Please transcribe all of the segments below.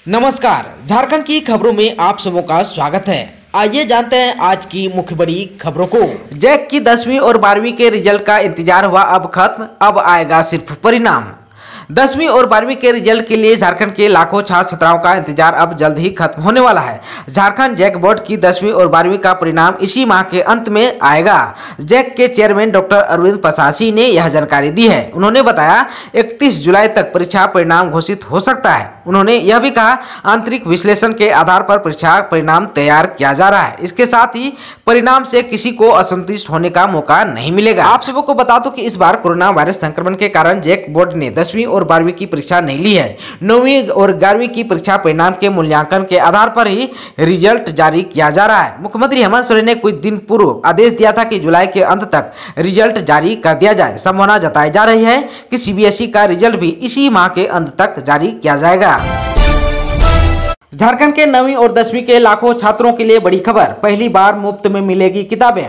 नमस्कार, झारखंड की खबरों में आप सबों का स्वागत है। आइए जानते हैं आज की मुख्य बड़ी खबरों को। जैक की 10वीं और 12वीं के रिजल्ट का इंतजार हुआ अब खत्म, अब आएगा सिर्फ परिणाम। 10वीं और 12वीं के रिजल्ट के लिए झारखंड के लाखों छात्र छात्राओं का इंतजार अब जल्द ही खत्म होने वाला है। झारखंड जैक बोर्ड की 10वीं और 12वीं का परिणाम इसी माह के अंत में आएगा। जैक के चेयरमैन डॉक्टर अरविंद पसासी ने यह जानकारी दी है। उन्होंने बताया 31 जुलाई तक परीक्षा परिणाम घोषित हो सकता है। उन्होंने यह भी कहा आंतरिक विश्लेषण के आधार पर परीक्षा परिणाम तैयार किया जा रहा है। इसके साथ ही परिणाम से किसी को असंतुष्ट होने का मौका नहीं मिलेगा। आप सबको को बता दूं कि इस बार कोरोना वायरस संक्रमण के कारण जैक बोर्ड ने 10वीं और 12वीं की परीक्षा नहीं ली है। 9वीं और 11वीं की परीक्षा परिणाम के मूल्यांकन के आधार पर ही रिजल्ट जारी किया जा रहा है। मुख्यमंत्री हेमंत सोरेन ने कुछ दिन पूर्व आदेश दिया था कि जुलाई के अंत तक रिजल्ट जारी कर दिया जाए। संभावना जताई जा रही है कि सीबीएसई का रिजल्ट भी इसी माह के अंत तक जारी किया जाएगा। झारखंड के 9वीं और 10वीं के लाखों छात्रों के लिए बड़ी खबर, पहली बार मुफ्त में मिलेगी किताबें।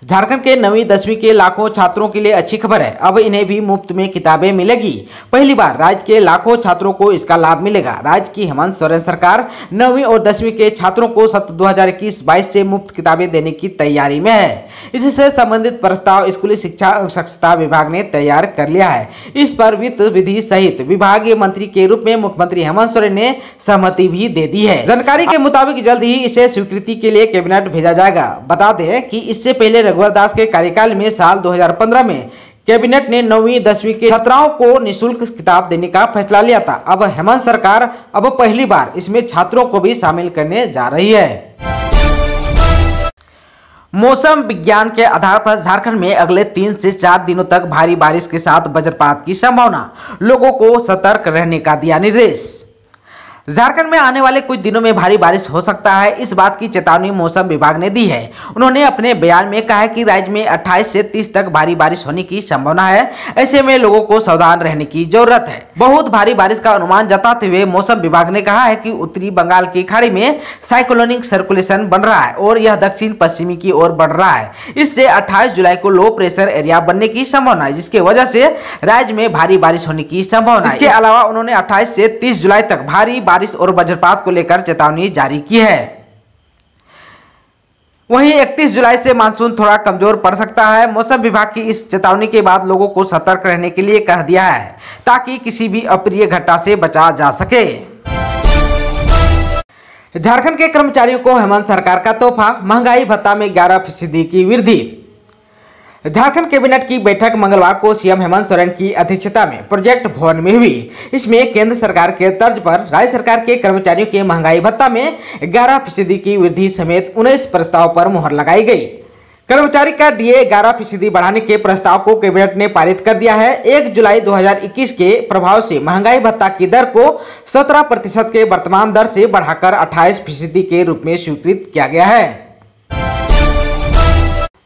झारखंड के 9वीं 10वीं के लाखों छात्रों के लिए अच्छी खबर है, अब इन्हें भी मुफ्त में किताबें मिलेगी। पहली बार राज्य के लाखों छात्रों को इसका लाभ मिलेगा। राज्य की हेमंत सोरेन सरकार 9वीं और 10वीं के छात्रों को सत्र 2021-22 से मुफ्त किताबें देने की तैयारी में है। इससे संबंधित प्रस्ताव स्कूली शिक्षा और स्वच्छता विभाग ने तैयार कर लिया है। इस पर वित्त विधि सहित विभागीय मंत्री के रूप में मुख्यमंत्री हेमंत सोरेन ने सहमति भी दे दी है। जानकारी के मुताबिक जल्द ही इसे स्वीकृति के लिए कैबिनेट भेजा जाएगा। बता दें कि इससे पहले रघुवर दास के कार्यकाल में साल 2015 में कैबिनेट ने 9वीं 10वीं के छात्राओं को निःशुल्क किताब देने का फैसला लिया था। अब हेमंत सरकार अब पहली बार इसमें छात्रों को भी शामिल करने जा रही है। मौसम विज्ञान के आधार पर झारखंड में अगले 3 से 4 दिनों तक भारी बारिश के साथ वज्रपात की संभावना, लोगों को सतर्क रहने का दिया निर्देश। झारखंड में आने वाले कुछ दिनों में भारी बारिश हो सकता है, इस बात की चेतावनी मौसम विभाग ने दी है। उन्होंने अपने बयान में कहा है कि राज्य में 28 से 30 तक भारी बारिश होने की संभावना है। ऐसे में लोगों को सावधान रहने की जरूरत है। बहुत भारी बारिश का अनुमान जताते हुए मौसम विभाग ने कहा है कि उत्तरी बंगाल की खाड़ी में साइक्लोनिक सर्कुलेशन बन रहा है और यह दक्षिण पश्चिमी की ओर बढ़ रहा है। इससे 28 जुलाई को लो प्रेशर एरिया बनने की संभावना है, जिसकी वजह से राज्य में भारी बारिश होने की संभावना है। इसके अलावा उन्होंने 28 से 30 जुलाई तक भारी बारिश और वज्रपात को लेकर चेतावनी जारी की है। वहीं 31 जुलाई से मानसून थोड़ा कमजोर पड़ सकता है। मौसम विभाग की इस चेतावनी के बाद लोगों को सतर्क रहने के लिए कह दिया है, ताकि किसी भी अप्रिय घटना से बचा जा सके। झारखंड के कर्मचारियों को हेमंत सरकार का तोहफा, महंगाई भत्ता में 11% की वृद्धि। झारखंड कैबिनेट की बैठक मंगलवार को सीएम हेमंत सोरेन की अध्यक्षता में प्रोजेक्ट भवन में हुई। इसमें केंद्र सरकार के तर्ज पर राज्य सरकार के कर्मचारियों के महंगाई भत्ता में 11% की वृद्धि समेत 19 प्रस्ताव पर मुहर लगाई गई। कर्मचारी का डीए 11% बढ़ाने के प्रस्ताव को कैबिनेट ने पारित कर दिया है। 1 जुलाई 2021 के प्रभाव से महंगाई भत्ता की दर को 17% के वर्तमान दर से बढ़ाकर 28% के रूप में स्वीकृत किया गया है।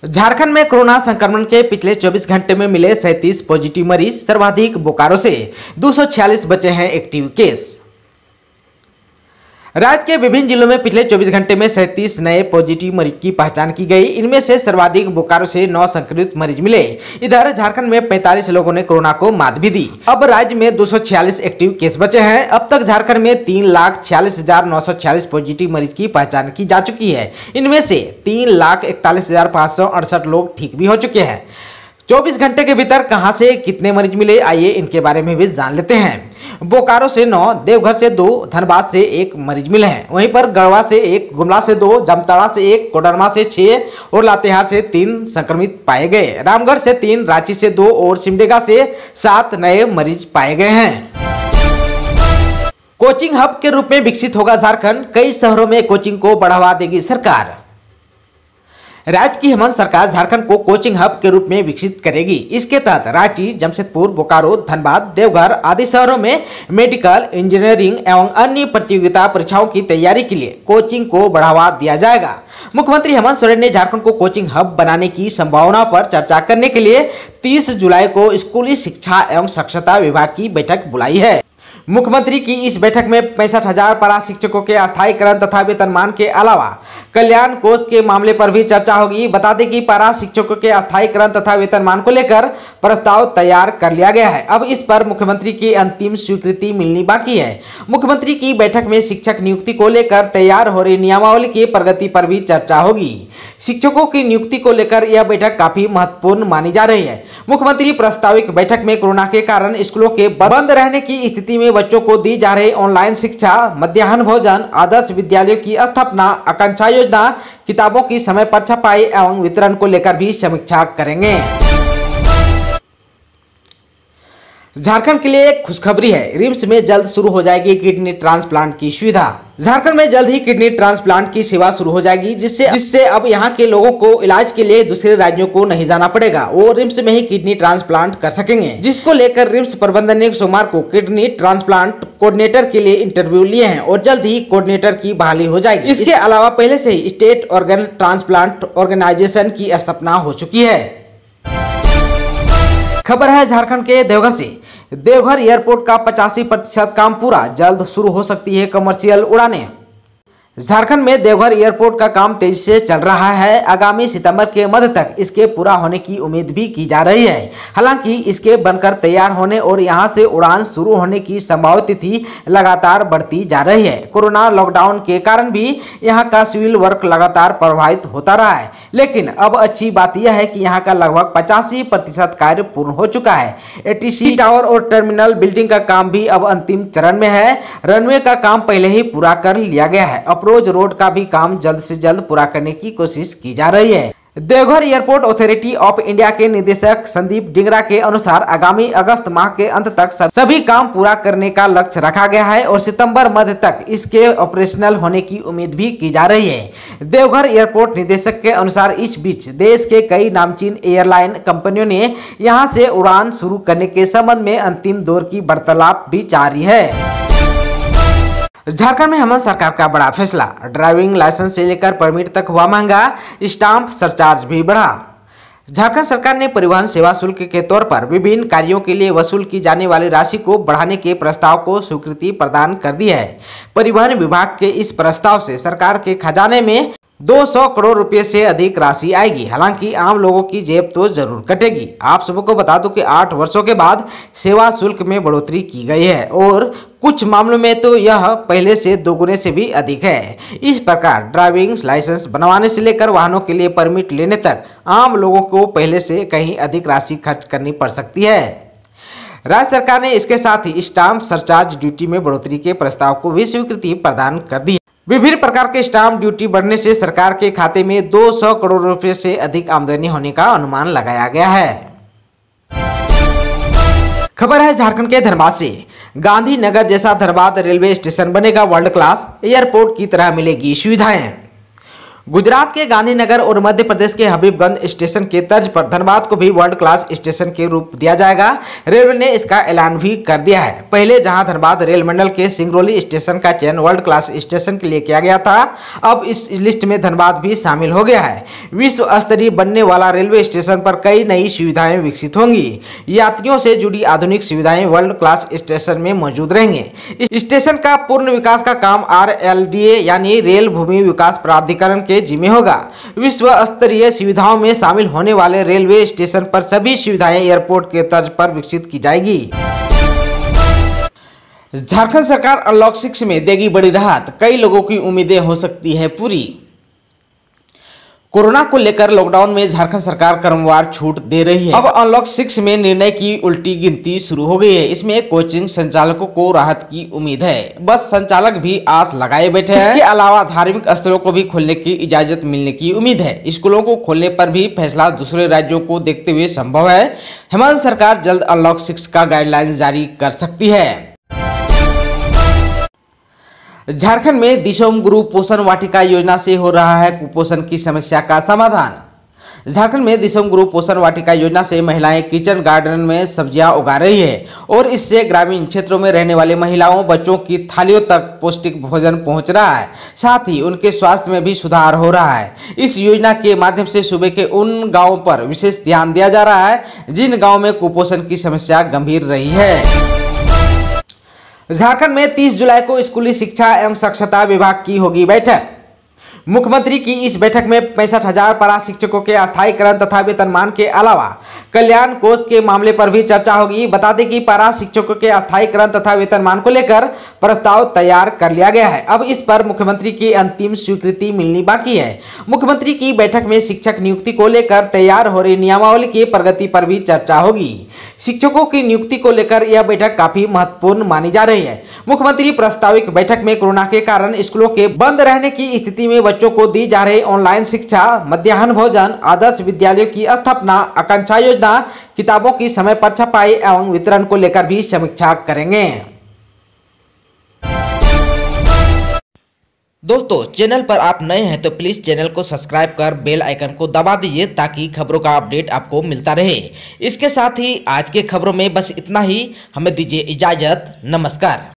झारखंड में कोरोना संक्रमण के पिछले 24 घंटे में मिले 37 पॉजिटिव मरीज, सर्वाधिक बोकारो से 246 बचे हैं एक्टिव केस। राज्य के विभिन्न जिलों में पिछले 24 घंटे में 37 नए पॉजिटिव मरीज की पहचान की गई। इनमें से सर्वाधिक बोकारो से 9 संक्रमित मरीज मिले। इधर झारखंड में 45 लोगों ने कोरोना को मात भी दी। अब राज्य में 246 एक्टिव केस बचे हैं। अब तक झारखंड में 3,46,946 पॉजिटिव मरीज की पहचान की जा चुकी है। इनमें से 3,41,568 लोग ठीक भी हो चुके हैं। 24 घंटे के भीतर कहां से कितने मरीज मिले, आइए इनके बारे में भी जान लेते हैं। बोकारो से 9, देवघर से 2, धनबाद से 1 मरीज मिले हैं। वहीं पर गढ़वा से 1, गुमला से 2, जामताड़ा से 1, कोडरमा से 6 और लातेहार से 3 संक्रमित पाए गए। रामगढ़ से 3, रांची से 2 और सिमडेगा से 7 नए मरीज पाए गए हैं। कोचिंग हब के रूप में विकसित होगा झारखंड, कई शहरों में कोचिंग को बढ़ावा देगी सरकार। राज्य की हेमंत सरकार झारखंड को कोचिंग हब के रूप में विकसित करेगी। इसके तहत रांची, जमशेदपुर, बोकारो, धनबाद, देवघर आदि शहरों में मेडिकल, इंजीनियरिंग एवं अन्य प्रतियोगिता परीक्षाओं की तैयारी के लिए कोचिंग को बढ़ावा दिया जाएगा। मुख्यमंत्री हेमंत सोरेन ने झारखंड को कोचिंग हब बनाने की संभावना पर चर्चा करने के लिए 30 जुलाई को स्कूली शिक्षा एवं स्वच्छता विभाग की बैठक बुलाई है। मुख्यमंत्री की इस बैठक में 65,000 पारा शिक्षकों के अस्थायीकरण तथा वेतनमान के अलावा कल्याण कोष के मामले पर भी चर्चा होगी। बता दें कि पारा शिक्षकों के अस्थायीकरण तथा वेतनमान को लेकर प्रस्ताव तैयार कर लिया गया है। अब इस पर मुख्यमंत्री की अंतिम स्वीकृति मिलनी बाकी है। मुख्यमंत्री की बैठक में शिक्षक नियुक्ति को लेकर तैयार हो रही नियमावली की प्रगति पर भी चर्चा होगी। शिक्षकों की नियुक्ति को लेकर यह बैठक काफी महत्वपूर्ण मानी जा रही है। मुख्यमंत्री प्रस्तावित बैठक में कोरोना के कारण स्कूलों के बंद रहने की स्थिति में बच्चों को दी जा रही ऑनलाइन शिक्षा, मध्याह्न भोजन, आदर्श विद्यालयों की स्थापना, आकांक्षा योजना, किताबों की समय पर छपाई एवं वितरण को लेकर भी समीक्षा करेंगे। झारखंड के लिए एक खुशखबरी है। रिम्स में जल्द शुरू हो जाएगी किडनी ट्रांसप्लांट की सुविधा। झारखंड में जल्द ही किडनी ट्रांसप्लांट की सेवा शुरू हो जाएगी, जिससे अब यहां के लोगों को इलाज के लिए दूसरे राज्यों को नहीं जाना पड़ेगा। वो रिम्स में ही किडनी ट्रांसप्लांट कर सकेंगे, जिसको लेकर रिम्स प्रबंधन ने सोमवार को किडनी ट्रांसप्लांट कोऑर्डिनेटर के लिए इंटरव्यू लिए हैं और जल्द ही कोऑर्डिनेटर की बहाली हो जाएगी। इसके अलावा पहले से ही स्टेट ऑर्गन ट्रांसप्लांट ऑर्गेनाइजेशन की स्थापना हो चुकी है। खबर है झारखंड के देवघर से। देवघर एयरपोर्ट का 85% काम पूरा, जल्द शुरू हो सकती है कमर्शियल उड़ानें। झारखंड में देवघर एयरपोर्ट का काम तेजी से चल रहा है। आगामी सितंबर के मध्य तक इसके पूरा होने की उम्मीद भी की जा रही है। हालांकि इसके बनकर तैयार होने और यहां से उड़ान शुरू होने की संभावित तिथि लगातार बढ़ती जा रही है। कोरोना लॉकडाउन के कारण भी यहां का सिविल वर्क लगातार प्रभावित होता रहा है, लेकिन अब अच्छी बात यह है कि यहां का लगभग 85% कार्य पूर्ण हो चुका है। एटीसी टावर और टर्मिनल बिल्डिंग का काम भी अब अंतिम चरण में है। रनवे का काम पहले ही पूरा कर लिया गया है। अप्रोच रोड का भी काम जल्द से जल्द पूरा करने की कोशिश की जा रही है। Deoghar airport authority of India के निदेशक संदीप डिंगरा के अनुसार आगामी अगस्त माह के अंत तक सभी काम पूरा करने का लक्ष्य रखा गया है और सितंबर मध्य तक इसके ऑपरेशनल होने की उम्मीद भी की जा रही है। देवघर एयरपोर्ट निदेशक के अनुसार इस बीच देश के कई नामचीन एयरलाइन कंपनियों ने यहां से उड़ान शुरू करने के संबंध में अंतिम दौर की वार्तालाप भी जारी है। झारखंड में हेमंत सरकार का बड़ा फैसला। ड्राइविंग लाइसेंस से लेकर परमिट तक हुआ महंगा, स्टाम्प सरचार्ज भी बढ़ा। झारखंड सरकार ने परिवहन सेवा शुल्क के तौर पर विभिन्न कार्यों के लिए वसूल की जाने वाली राशि को बढ़ाने के प्रस्ताव को स्वीकृति प्रदान कर दी है। परिवहन विभाग के इस प्रस्ताव से सरकार के खजाने में 200 करोड़ रुपए से अधिक राशि आएगी। हालांकि आम लोगों की जेब तो जरूर कटेगी। आप सबको बता दूं कि 8 वर्षों के बाद सेवा शुल्क में बढ़ोतरी की गई है और कुछ मामलों में तो यह पहले से दोगुने से भी अधिक है। इस प्रकार ड्राइविंग लाइसेंस बनवाने से लेकर वाहनों के लिए परमिट लेने तक आम लोगों को पहले से कहीं अधिक राशि खर्च करनी पड़ सकती है। राज्य सरकार ने इसके साथ ही स्टाम्प सरचार्ज ड्यूटी में बढ़ोतरी के प्रस्ताव को भी स्वीकृति प्रदान कर दी। विभिन्न प्रकार के स्टाम्प ड्यूटी बढ़ने से सरकार के खाते में 200 करोड़ रुपए से अधिक आमदनी होने का अनुमान लगाया गया है। खबर है झारखंड के धनबाद से। गांधीनगर जैसा धनबाद रेलवे स्टेशन बनेगा वर्ल्ड क्लास, एयरपोर्ट की तरह मिलेगी सुविधाएं। गुजरात के गांधीनगर और मध्य प्रदेश के हबीबगंज स्टेशन के तर्ज पर धनबाद को भी वर्ल्ड क्लास स्टेशन के रूप दिया जाएगा। रेलवे ने इसका ऐलान भी कर दिया है। पहले जहां धनबाद रेल मंडल के सिंगरौली स्टेशन का चयन वर्ल्ड क्लास स्टेशन के लिए किया गया था, अब इस लिस्ट में धनबाद भी शामिल हो गया है। विश्व स्तरीय बनने वाला रेलवे स्टेशन पर कई नई सुविधाएं विकसित होंगी। यात्रियों से जुड़ी आधुनिक सुविधाएं वर्ल्ड क्लास स्टेशन में मौजूद रहेंगे। इस स्टेशन का पूर्ण विकास का काम RLDA यानी रेल भूमि विकास प्राधिकरण के जिम्मे होगा। विश्व स्तरीय सुविधाओं में शामिल होने वाले रेलवे स्टेशन पर सभी सुविधाएं एयरपोर्ट के तर्ज पर विकसित की जाएगी। झारखंड सरकार अनलॉक 6 में देगी बड़ी राहत, कई लोगों की उम्मीदें हो सकती है पूरी। कोरोना को लेकर लॉकडाउन में झारखंड सरकार क्रमवार छूट दे रही है। अब अनलॉक 6 में निर्णय की उल्टी गिनती शुरू हो गई है। इसमें कोचिंग संचालकों को राहत की उम्मीद है। बस संचालक भी आस लगाए बैठे हैं। इसके अलावा धार्मिक स्थलों को भी खोलने की इजाजत मिलने की उम्मीद है। स्कूलों को खोलने पर भी फैसला दूसरे राज्यों को देखते हुए संभव है। हेमंत सरकार जल्द अनलॉक 6 का गाइडलाइन जारी कर सकती है। झारखंड में दिशोम गुरु पोषण वाटिका योजना से हो रहा है कुपोषण की समस्या का समाधान। झारखंड में दिशोम गुरु पोषण वाटिका योजना से महिलाएं किचन गार्डन में सब्जियां उगा रही है और इससे ग्रामीण क्षेत्रों में रहने वाले महिलाओं बच्चों की थालियों तक पौष्टिक भोजन पहुंच रहा है। साथ ही उनके स्वास्थ्य में भी सुधार हो रहा है। इस योजना के माध्यम से सूबे के उन गाँवों पर विशेष ध्यान दिया जा रहा है जिन गाँव में कुपोषण की समस्या गंभीर रही है। झारखंड में 30 जुलाई को स्कूली शिक्षा एवं साक्षरता विभाग की होगी बैठक। मुख्यमंत्री की इस बैठक में 65,000 पारा शिक्षकों के अस्थायीकरण तथा वेतनमान के अलावा कल्याण कोष के मामले पर भी चर्चा होगी। बता दें कि पारा शिक्षकों के अस्थायीकरण तथा वेतनमान को लेकर प्रस्ताव तैयार कर लिया गया है। अब इस पर मुख्यमंत्री की अंतिम स्वीकृति मिलनी बाकी है। मुख्यमंत्री की बैठक में शिक्षक नियुक्ति को लेकर तैयार हो रही नियमावली की प्रगति पर भी चर्चा होगी। शिक्षकों की नियुक्ति को लेकर यह बैठक काफी महत्वपूर्ण मानी जा रही है। मुख्यमंत्री प्रस्तावित बैठक में कोरोना के कारण स्कूलों के बंद रहने की स्थिति में बच्चों को दी जा रही ऑनलाइन शिक्षा, मध्याह्न भोजन, आदर्श विद्यालयों की स्थापना, आकांक्षा योजना, किताबों की समय पर छपाई एवं वितरण को लेकर भी समीक्षा करेंगे। दोस्तों, चैनल पर आप नए हैं तो प्लीज चैनल को सब्सक्राइब कर बेल आइकन को दबा दीजिए ताकि खबरों का अपडेट आपको मिलता रहे। इसके साथ ही आज के खबरों में बस इतना ही। हमें दीजिए इजाजत। नमस्कार।